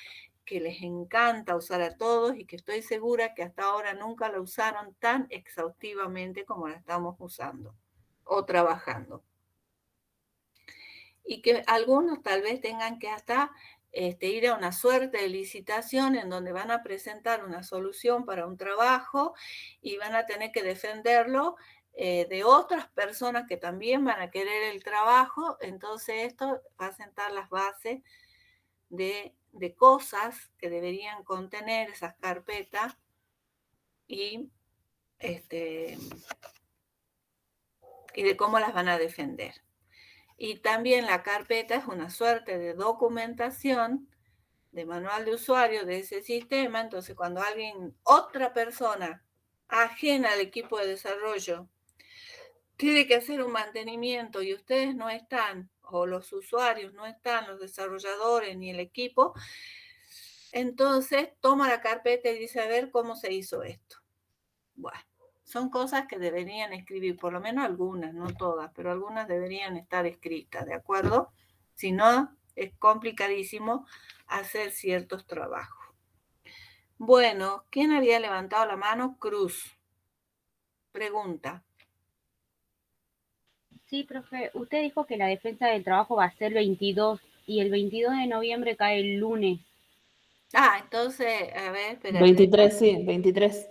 que les encanta usar a todos y que estoy segura que hasta ahora nunca la usaron tan exhaustivamente como la estamos usando o trabajando. Y que algunos tal vez tengan que hasta ir a una suerte de licitación en donde van a presentar una solución para un trabajo y van a tener que defenderlo de otras personas que también van a querer el trabajo. Entonces esto va a sentar las bases de cosas que deberían contener esas carpetas y de cómo las van a defender. Y también la carpeta es una suerte de documentación de manual de usuario de ese sistema. Entonces, cuando otra persona ajena al equipo de desarrollo, tiene que hacer un mantenimiento y ustedes no están, o los usuarios no están, los desarrolladores ni el equipo, entonces toma la carpeta y dice, a ver cómo se hizo esto. Bueno, son cosas que deberían escribir, por lo menos algunas, no todas, pero algunas deberían estar escritas, ¿de acuerdo? Si no, es complicadísimo hacer ciertos trabajos. Bueno, ¿quién había levantado la mano? Cruz. Pregunta. Sí, profe, usted dijo que la defensa del trabajo va a ser 22 y el 22 de noviembre cae el lunes. Ah, entonces, a ver, espérate. 23, sí, 23.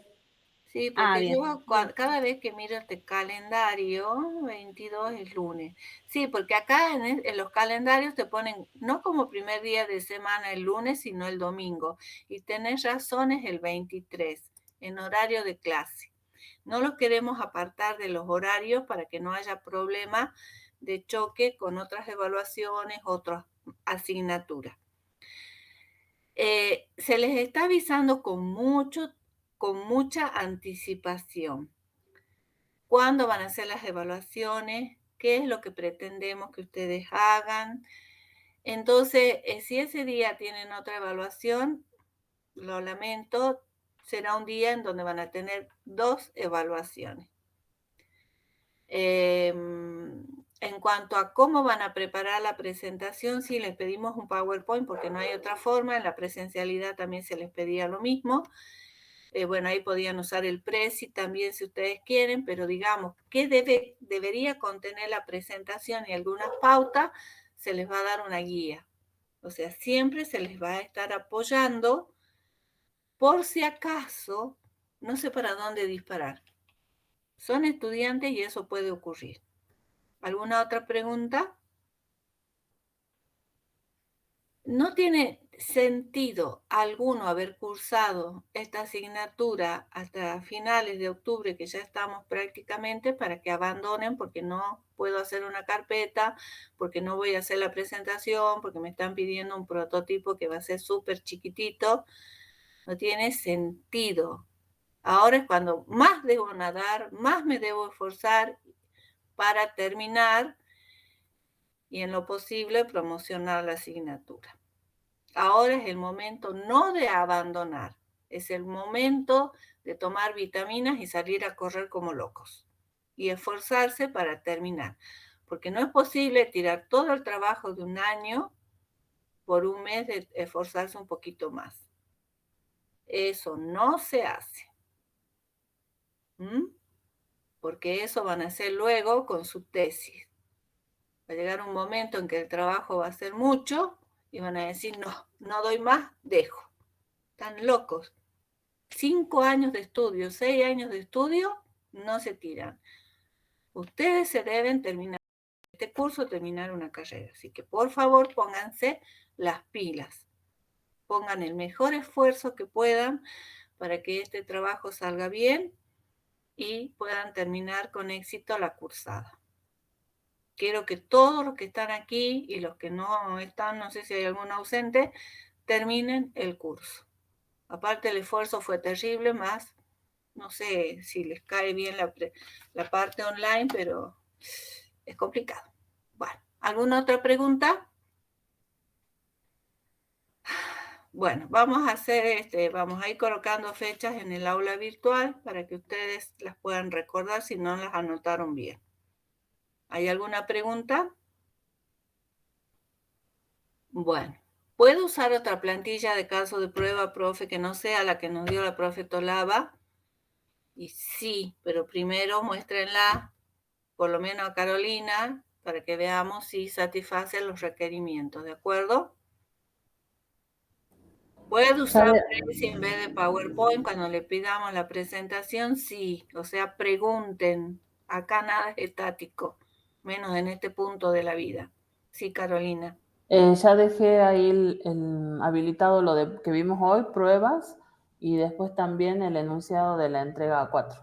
Sí, porque bien. yo cada vez que miro este calendario, 22 es lunes. Sí, porque acá en los calendarios te ponen no como primer día de semana el lunes, sino el domingo. Y tenés razón, es el 23, en horario de clase. No los queremos apartar de los horarios para que no haya problema de choque con otras evaluaciones, otras asignaturas. Se les está avisando con mucha anticipación. ¿Cuándo van a hacer las evaluaciones? ¿Qué es lo que pretendemos que ustedes hagan? Entonces, si ese día tienen otra evaluación, lo lamento, será un día en donde van a tener 2 evaluaciones. En cuanto a cómo van a preparar la presentación, sí les pedimos un PowerPoint porque no hay otra forma. En la presencialidad también se les pedía lo mismo. Bueno, ahí podían usar el Prezi también si ustedes quieren, pero digamos, ¿qué debería contener la presentación y algunas pautas? Se les va a dar una guía. O sea, siempre se les va a estar apoyando por si acaso, no sé para dónde disparar. Son estudiantes y eso puede ocurrir. ¿Alguna otra pregunta? No tiene sentido alguno haber cursado esta asignatura hasta finales de octubre, que ya estamos prácticamente, para que abandonen porque no puedo hacer una carpeta, porque no voy a hacer la presentación, porque me están pidiendo un prototipo que va a ser súper chiquitito. No tiene sentido. Ahora es cuando más debo nadar, más me debo esforzar para terminar y en lo posible promocionar la asignatura. Ahora es el momento no de abandonar, es el momento de tomar vitaminas y salir a correr como locos y esforzarse para terminar, porque no es posible tirar todo el trabajo de un año por un mes de esforzarse un poquito más. Eso no se hace. Porque eso van a hacer luego con su tesis. Va a llegar un momento en que el trabajo va a ser mucho y van a decir, no doy más, dejo. Están locos. 5 años de estudio, 6 años de estudio, no se tiran. Ustedes se deben terminar este curso, terminar una carrera. Así que por favor pónganse las pilas. Pongan el mejor esfuerzo que puedan para que este trabajo salga bien y puedan terminar con éxito la cursada. Quiero que todos los que están aquí y los que no están, no sé si hay algún ausente, terminen el curso. Aparte el esfuerzo fue terrible, más no sé si les cae bien la parte online, pero es complicado. Bueno, ¿alguna otra pregunta? Bueno, vamos a ir colocando fechas en el aula virtual para que ustedes las puedan recordar si no las anotaron bien. ¿Hay alguna pregunta? Bueno, ¿puedo usar otra plantilla de caso de prueba, profe, que no sea la que nos dio la profe Tolaba? Y sí, pero primero muéstrenla, por lo menos a Carolina, para que veamos si satisface los requerimientos, ¿de acuerdo? ¿Puede usar Prezi en vez de PowerPoint cuando le pidamos la presentación? Sí, o sea, pregunten. Acá nada es estático, menos en este punto de la vida. Sí, Carolina. Ya dejé ahí habilitado lo de que vimos hoy, pruebas, y después también el enunciado de la entrega 4.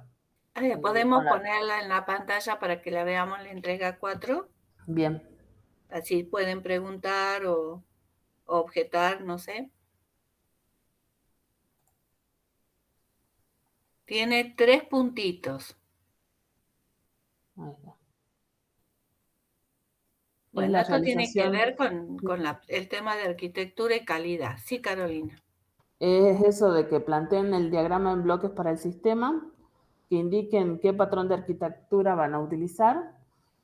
¿Podemos ponerla en la pantalla para que la veamos la entrega 4? Bien. Así pueden preguntar o objetar, no sé. Tiene 3 puntitos. Ahí está. Bueno, esto tiene que ver con el tema de arquitectura y calidad. Sí, Carolina. Es eso de que planteen el diagrama en bloques para el sistema, que indiquen qué patrón de arquitectura van a utilizar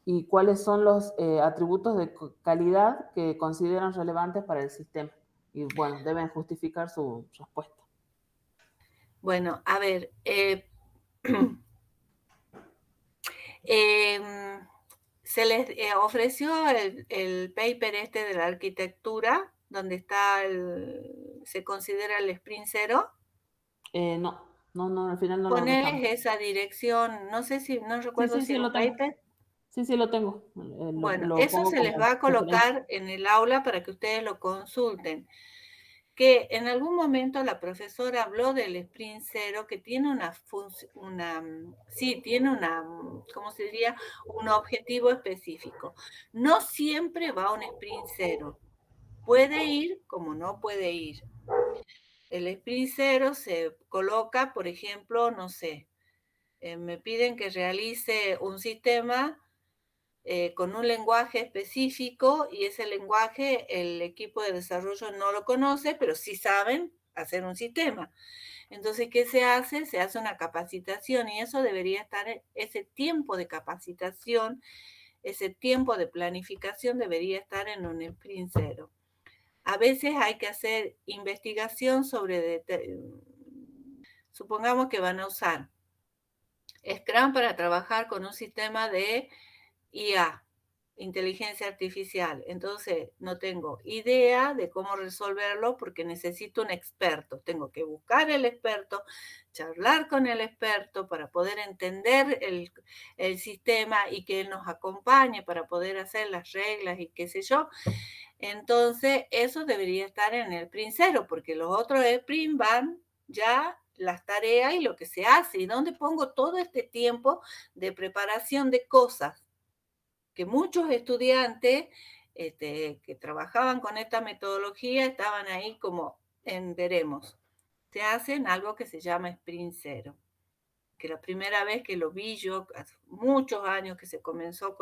y cuáles son los atributos de calidad que consideran relevantes para el sistema. Y bueno, deben justificar su respuesta. Bueno, a ver, se les ofreció el paper este de la arquitectura, donde está se considera el sprint 0. No, al final no lo Ponerles dejamos. esa dirección, no sé si, no recuerdo si es un paper. Sí, lo tengo. Bueno, eso se les va a colocar en el aula para que ustedes lo consulten. Que en algún momento la profesora habló del sprint 0, que tiene ¿cómo se diría? Un objetivo específico. No siempre va a un sprint 0. Puede ir como no puede ir. El sprint 0 se coloca, por ejemplo, no sé, me piden que realice un sistema con un lenguaje específico y ese lenguaje el equipo de desarrollo no lo conoce, pero sí saben hacer un sistema. Entonces, ¿qué se hace? Se hace una capacitación y eso debería estar, ese tiempo de capacitación, ese tiempo de planificación debería estar en un sprint 0. A veces hay que hacer investigación sobre, supongamos que van a usar Scrum para trabajar con un sistema de IA, inteligencia artificial. Entonces, no tengo idea de cómo resolverlo porque necesito un experto. Tengo que buscar el experto, charlar con el experto para poder entender el sistema y que él nos acompañe para poder hacer las reglas y qué sé yo. Entonces, eso debería estar en el sprint 0 porque los otros sprint van ya las tareas y lo que se hace. ¿Y dónde pongo todo este tiempo de preparación de cosas? Que muchos estudiantes que trabajaban con esta metodología estaban ahí como en veremos. Se hacen algo que se llama sprint 0. Que la primera vez que lo vi yo, hace muchos años que se comenzó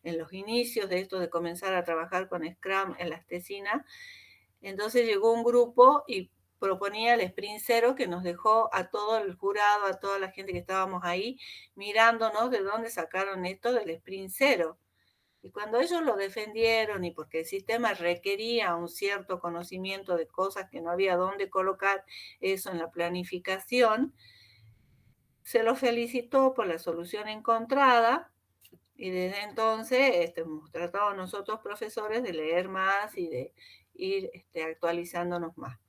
en los inicios de esto de comenzar a trabajar con Scrum en las tesinas, entonces llegó un grupo y proponía el sprint 0 que nos dejó a todo el jurado, a toda la gente que estábamos ahí, mirándonos de dónde sacaron esto del sprint 0. Y cuando ellos lo defendieron y porque el sistema requería un cierto conocimiento de cosas que no había dónde colocar eso en la planificación, se los felicitó por la solución encontrada y desde entonces hemos tratado nosotros profesores de leer más y de ir actualizándonos más.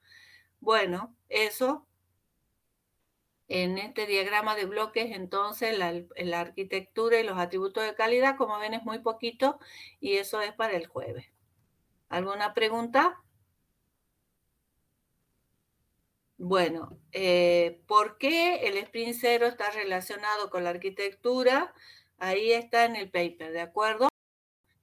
Bueno, eso En este diagrama de bloques, entonces, la arquitectura y los atributos de calidad, como ven, es muy poquito y eso es para el jueves. ¿Alguna pregunta? Bueno, ¿por qué el Sprint 0 está relacionado con la arquitectura? Ahí está en el paper, ¿de acuerdo?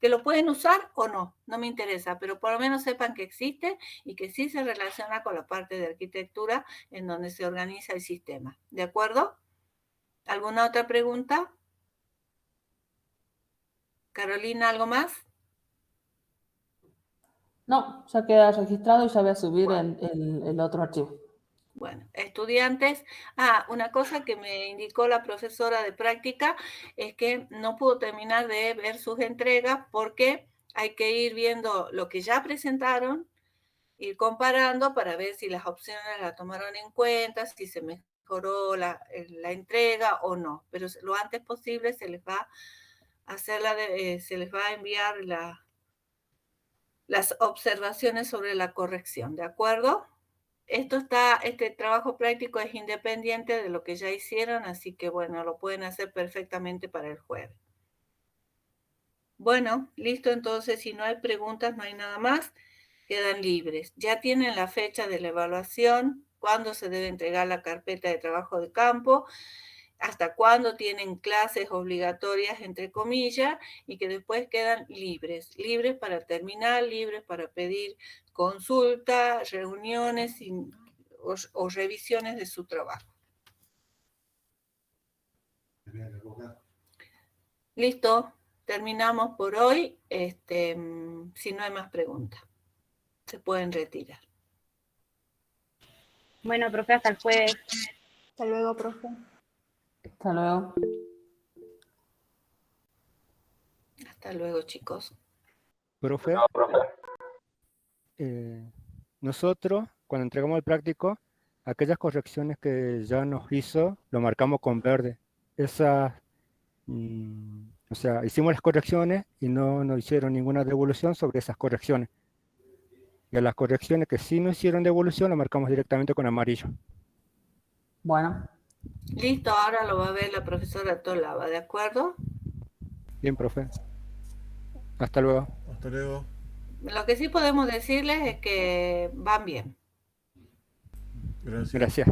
Que lo pueden usar o no, no me interesa, pero por lo menos sepan que existe y que sí se relaciona con la parte de arquitectura en donde se organiza el sistema, ¿de acuerdo? ¿Alguna otra pregunta? Carolina, ¿algo más? No, ya queda registrado y ya voy a subir Bueno. el otro archivo. Bueno, estudiantes, una cosa que me indicó la profesora de práctica es que no pudo terminar de ver sus entregas porque hay que ir viendo lo que ya presentaron, ir comparando para ver si las opciones las tomaron en cuenta, si se mejoró la entrega o no. Pero lo antes posible se les va a hacer se les va a enviar las observaciones sobre la corrección, ¿de acuerdo? Este trabajo práctico es independiente de lo que ya hicieron, así que bueno, lo pueden hacer perfectamente para el jueves. Bueno, listo, entonces si no hay preguntas, no hay nada más, quedan libres. Ya tienen la fecha de la evaluación, cuándo se debe entregar la carpeta de trabajo de campo, hasta cuándo tienen clases obligatorias, entre comillas, y que después quedan libres para terminar, libres para pedir consulta, reuniones o revisiones de su trabajo. Listo, terminamos por hoy. Si no hay más preguntas, se pueden retirar. Bueno, profe, hasta el jueves. Hasta luego, profe. Hasta luego. Hasta luego, chicos. Profe, nosotros cuando entregamos el práctico, aquellas correcciones que ya nos hizo, lo marcamos con verde. Esas, o sea, hicimos las correcciones y no nos hicieron ninguna devolución sobre esas correcciones. Y a las correcciones que sí nos hicieron devolución, lo marcamos directamente con amarillo. Bueno. Listo, ahora lo va a ver la profesora Tolava, ¿de acuerdo? Bien, profe. Hasta luego. Hasta luego. Lo que sí podemos decirles es que van bien. Gracias. Gracias.